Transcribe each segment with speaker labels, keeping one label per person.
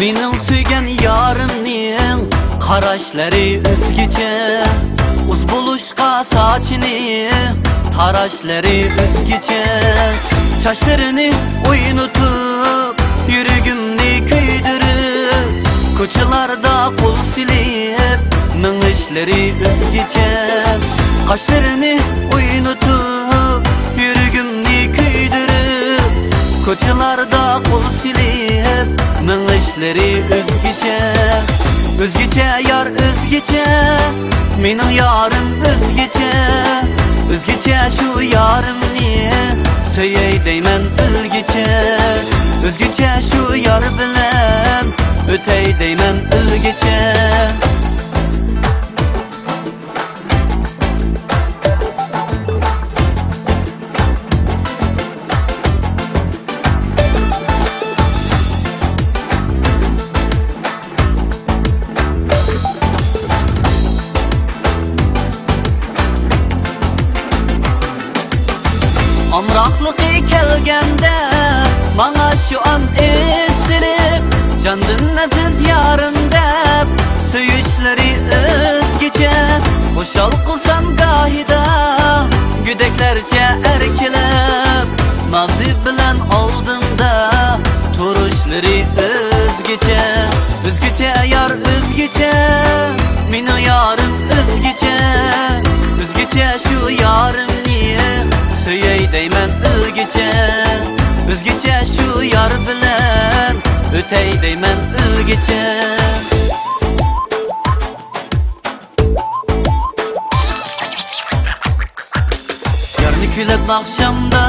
Speaker 1: Mening suygan yarimning qarashlari o'zgacha, o'z bo'lishqa sochini tarashlari o'zgacha. Sochlarini o'ynatib, yuragimni kuydirib, ko'chalarda qo'l silib, mingishlari o'zgacha. Qoshlarini o'ynatib, yuragimni kuydirib, ko'chalarda qo'l silib, mingishlari o'zgacha. O'zgacha yar o'zgacha, mening yarim o'zgacha. O'zgacha shu yarimni so'yay deyman o'lgacha. O'zgacha shu yar bilan o'tay deyman o'lgacha. Amroqlıqı kelgende bana şu an esirip, candan aziz yarım deb söyüşleri özgece. Hoşal qılsam gahida güdeklerce erkelep, mazi bilen oldumda turuşları özgece. Özgece yar özgece, mening yarım özgece. Özgece şu yarım so'yay deyman o'lgacha. O'zgacha shu yar bilan o'tay deyman o'lgacha. Yarni kuylab oqshomda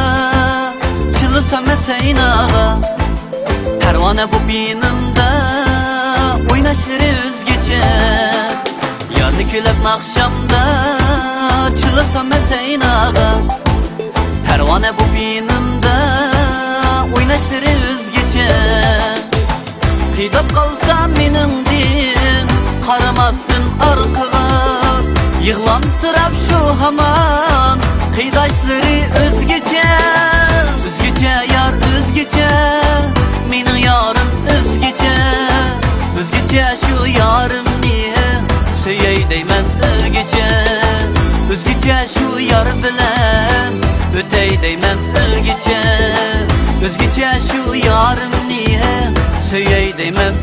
Speaker 1: chilisam saynaga, parvona bu benimda o'ynashlari o'zgacha. Yarni kuylab oqshomda chilisam saynaga, pervane bu benimde oynashlari o'zgacha. Qiydab qolsa mening din qaramasdin orqaga, yig'lamsirab shu hamon qiydashlari o'zgacha. O'zgacha yar o'zgacha, mening yarim o'zgacha. O'zgacha shu yarimni so'yay deyman o'lgacha. O'zgacha shu yar bilan o'tay deyman o'lgacha. O'zgacha shu yarimni so'yay deyman